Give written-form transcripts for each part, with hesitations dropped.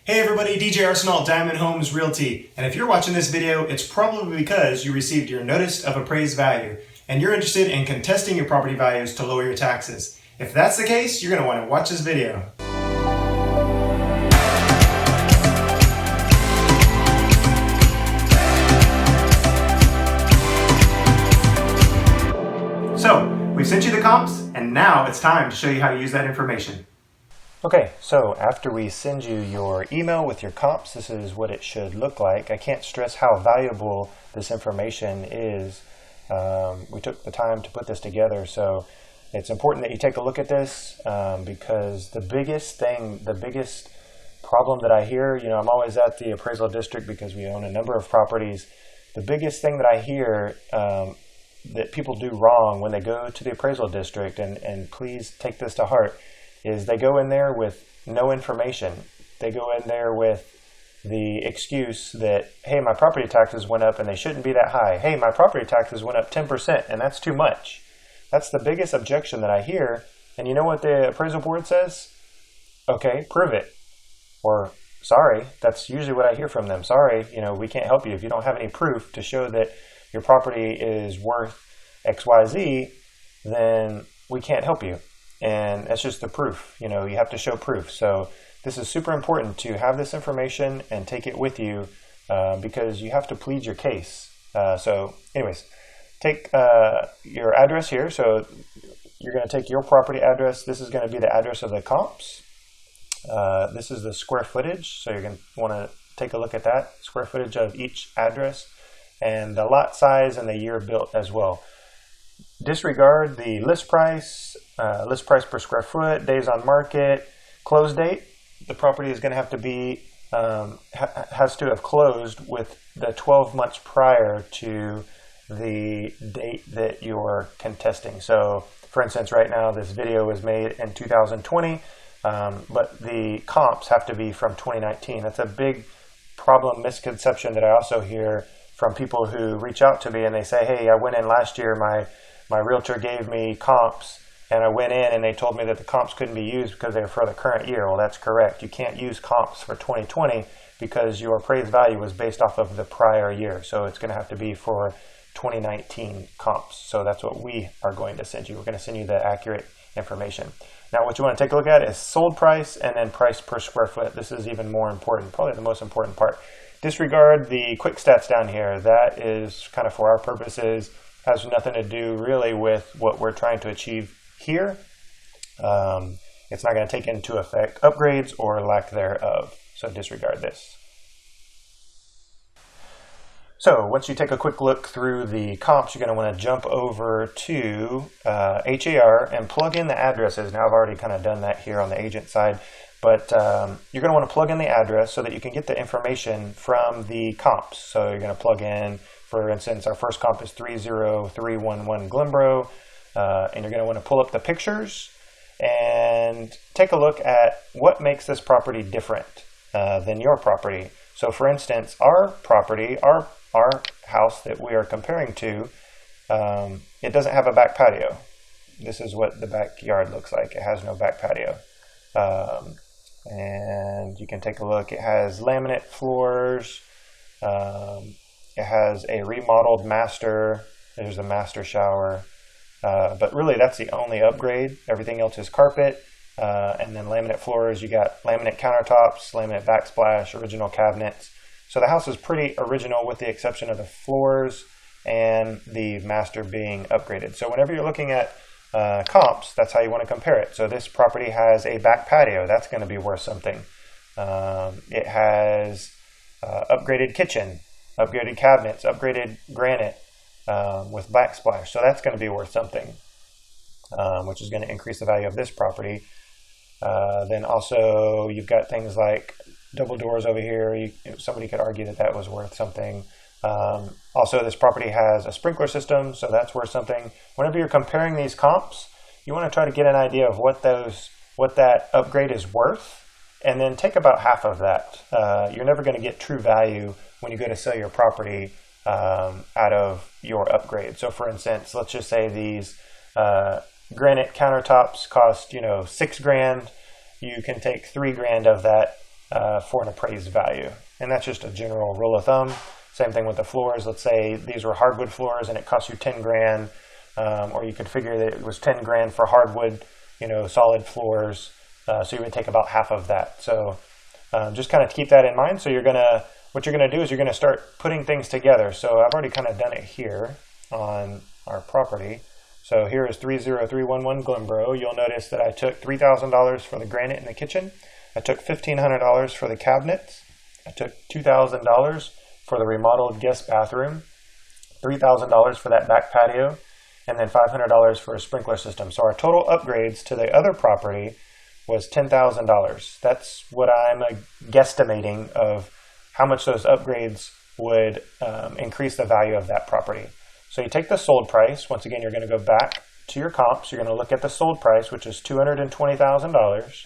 Hey everybody, DJ Arsenal, Diamond Homes Realty. And if you're watching this video, it's probably because you received your Notice of Appraised Value and you're interested in contesting your property values to lower your taxes. If that's the case, you're going to want to watch this video. So, we've sent you the comps, and now it's time to show you how to use that information. Okay, so after we send you your email with your comps, this is what it should look like. I can't stress how valuable this information is. We took the time to put this together, so it's important that you take a look at this because the biggest problem that I hear, I'm always at the appraisal district because we own a number of properties. The biggest thing that I hear that people do wrong when they go to the appraisal district, and please take this to heart, is they go in there with no information. They go in there with the excuse that, hey, my property taxes went up and they shouldn't be that high. Hey, my property taxes went up 10% and that's too much. That's the biggest objection that I hear. And you know what the appraisal board says? Okay, prove it. Or, sorry, that's usually what I hear from them. Sorry, we can't help you. If you don't have any proof to show that your property is worth XYZ, then we can't help you. And that's just the proof. You have to show proof. So this is super important to have this information and take it with you because you have to plead your case. So anyways, take your address here. So you're going to take your property address. This is going to be the address of the comps. This is the square footage. So you're going to want to take a look at that square footage of each address and the lot size and the year built as well. Disregard the list price per square foot, days on market, close date. The property is going to have to be, has to have closed with the 12 months prior to the date that you're contesting. So for instance, right now this video was made in 2020, but the comps have to be from 2019. That's a big problem, misconception that I also hear from people who reach out to me and they say, hey, I went in last year, my realtor gave me comps, and I went in and they told me that the comps couldn't be used because they were for the current year. Well, that's correct. You can't use comps for 2020 because your appraised value was based off of the prior year. So it's going to have to be for 2019 comps. So that's what we are going to send you. We're going to send you the accurate information. Now, what you want to take a look at is sold price and then price per square foot. This is even more important, probably the most important part. Disregard the quick stats down here. That is kind of for our purposes, has nothing to do really with what we're trying to achieve here. It's not going to take into effect upgrades or lack thereof. So disregard this. So once you take a quick look through the comps, you're going to want to jump over to HAR and plug in the addresses. Now I've already kind of done that here on the agent side, but you're going to want to plug in the address so that you can get the information from the comps. So you're going to plug in, for instance, our first comp is 30311 Glenboro, and you're going to want to pull up the pictures and take a look at what makes this property different than your property. So for instance, our property, our house that we are comparing to, it doesn't have a back patio. This is what the backyard looks like. It has no back patio. And you can take a look. It has laminate floors. It has a remodeled master. There's a master shower. But really that's the only upgrade. Everything else is carpet. And then laminate floors. You got laminate countertops, laminate backsplash, original cabinets. So the house is pretty original with the exception of the floors and the master being upgraded. So whenever you're looking at comps, that's how you want to compare it. So this property has a back patio. That's going to be worth something. It has upgraded kitchen, upgraded cabinets, upgraded granite with backsplash. So that's going to be worth something, which is going to increase the value of this property. Then also you've got things like double doors over here. Somebody could argue that that was worth something. Also, this property has a sprinkler system, so that's worth something. Whenever you're comparing these comps, you want to try to get an idea of what that upgrade is worth, and then take about half of that. You're never going to get true value when you go to sell your property out of your upgrade. So for instance, let's just say these granite countertops cost $6 grand. You can take $3 grand of that for an appraised value. And that's just a general rule of thumb. Same thing with the floors. Let's say these were hardwood floors and it cost you 10 grand, or you could figure that it was 10 grand for hardwood, solid floors. So you would take about half of that. So just kind of keep that in mind. So what you're gonna do is you're gonna start putting things together. So I've already kind of done it here on our property. So here is 30311 Glenboro. You'll notice that I took $3,000 for the granite in the kitchen. I took $1,500 for the cabinets. I took $2,000 for the remodeled guest bathroom, $3,000 for that back patio, and then $500 for a sprinkler system. So our total upgrades to the other property was $10,000. That's what I'm guesstimating of how much those upgrades would increase the value of that property. So you take the sold price. Once again, you're going to go back to your comps. You're going to look at the sold price, which is $220,000.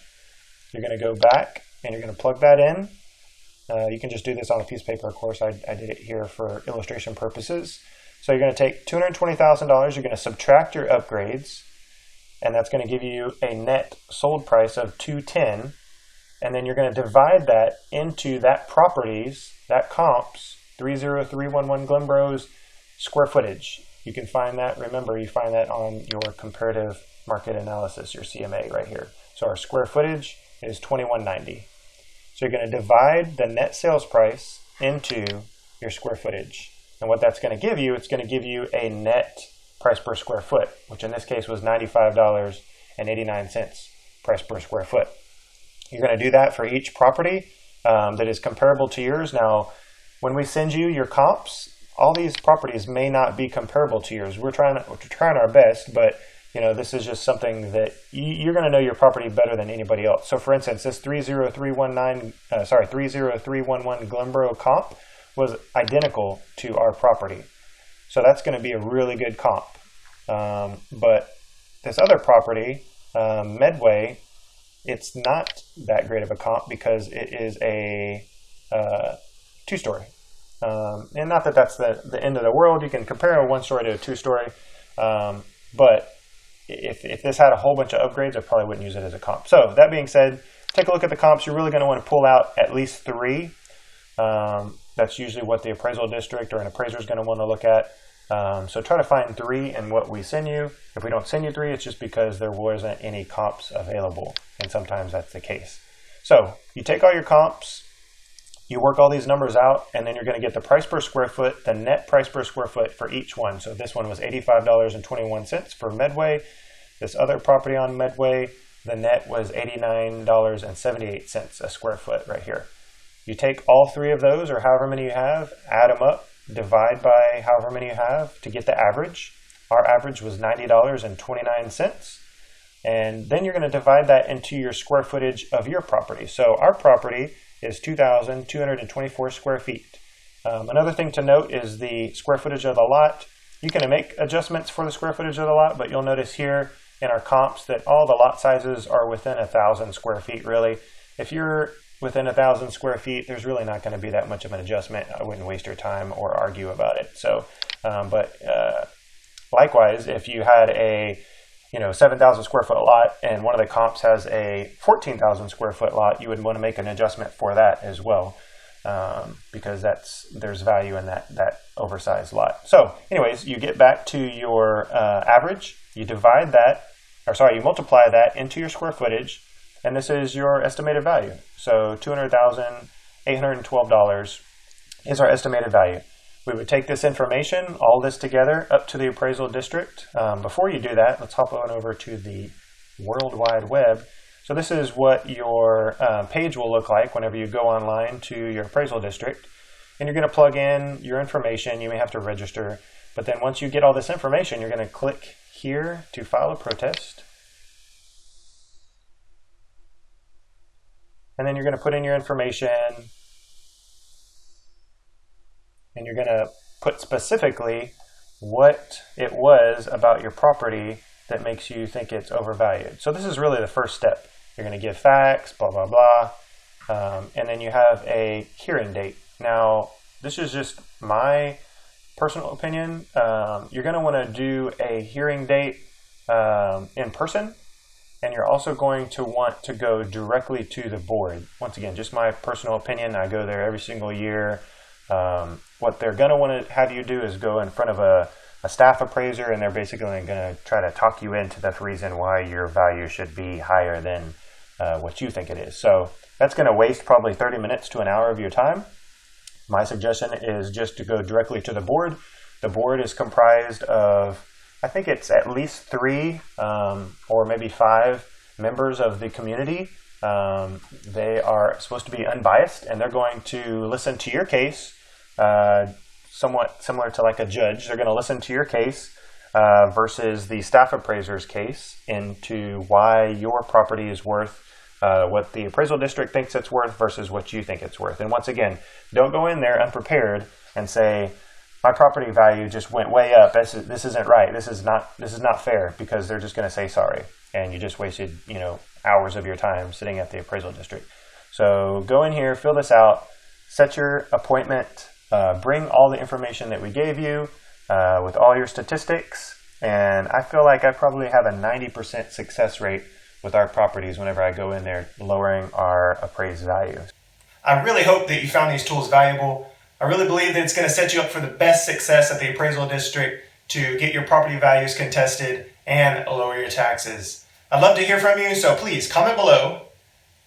You're going to go back and you're going to plug that in. You can just do this on a piece of paper, of course. I did it here for illustration purposes. So you're going to take $220,000, you're going to subtract your upgrades, and that's going to give you a net sold price of $210,000, and then you're going to divide that into that property's, that comp's, 30311 Glenboro's square footage. You can find that, remember, you find that on your comparative market analysis, your CMA right here. So our square footage is 2190. So you're going to divide the net sales price into your square footage. And what that's going to give you, it's going to give you a net price per square foot, which in this case was $95.89 price per square foot. You're going to do that for each property that is comparable to yours. Now, when we send you your comps, all these properties may not be comparable to yours. We're trying our best, but this is just something that you're going to know your property better than anybody else. So for instance, this 30311 Glenboro comp was identical to our property. So that's going to be a really good comp. But this other property, Medway, it's not that great of a comp because it is a two-story. And not that that's the end of the world. You can compare a one-story to a two-story. But if this had a whole bunch of upgrades, I probably wouldn't use it as a comp. So that being said, take a look at the comps. You're really going to want to pull out at least 3. That's usually what the appraisal district or an appraiser is going to want to look at. So try to find 3 in what we send you. If we don't send you 3, it's just because there wasn't any comps available. And sometimes that's the case. So you take all your comps, you work all these numbers out, and then you're going to get the price per square foot, the net price per square foot for each one. So this one was $85.21 for Medway. This other property on Medway, the net was $89.78 a square foot right here. You take all 3 of those, or however many you have, add them up, divide by however many you have to get the average. Our average was $90.29. And then you're going to divide that into your square footage of your property. So our property is 2,224 square feet. Another thing to note is the square footage of the lot. You can make adjustments for the square footage of the lot, but you'll notice here in our comps that all the lot sizes are within 1,000 square feet really. If you're within 1,000 square feet, there's really not going to be that much of an adjustment. I wouldn't waste your time or argue about it. So, likewise, if you had a 7,000 square foot lot and one of the comps has a 14,000 square foot lot, you would want to make an adjustment for that as well, because there's value in that oversized lot. So anyways, you get back to your average, you you multiply that into your square footage, and this is your estimated value. So $200,812 is our estimated value. We would take this information, all this together, up to the appraisal district. Before you do that, let's hop on over to the World Wide Web. So this is what your page will look like whenever you go online to your appraisal district. And you're going to plug in your information. You may have to register. But then once you get all this information, you're going to click here to file a protest. And then you're going to put in your information. And you're going to put specifically what it was about your property that makes you think it's overvalued. So this is really the first step. You're going to give facts, blah, blah, blah. And then you have a hearing date. Now, this is just my personal opinion. You're going to want to do a hearing date in person. and you're also going to want to go directly to the board. Once again, just my personal opinion. I go there every single year. What they're going to want to have you do is go in front of a staff appraiser, and they're basically going to try to talk you into the reason why your value should be higher than what you think it is. So that's going to waste probably 30 minutes to an hour of your time. My suggestion is just to go directly to the board. The board is comprised of, I think it's at least 3 or maybe 5 members of the community. They are supposed to be unbiased, and they're going to listen to your case, somewhat similar to like a judge. They're going to listen to your case versus the staff appraiser's case into why your property is worth what the appraisal district thinks it's worth versus what you think it's worth. And once again, don't go in there unprepared and say, my property value just went way up. This isn't right. This is not fair, because they're just going to say sorry, and you just wasted hours of your time sitting at the appraisal district. So go in here, fill this out, set your appointment, bring all the information that we gave you with all your statistics, and I feel like I probably have a 90% success rate with our properties whenever I go in there lowering our appraised values. I really hope that you found these tools valuable. I really believe that it's going to set you up for the best success at the appraisal district to get your property values contested and lower your taxes. I'd love to hear from you, so please comment below,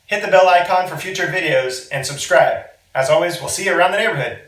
hit the bell icon for future videos, and subscribe. As always, we'll see you around the neighborhood.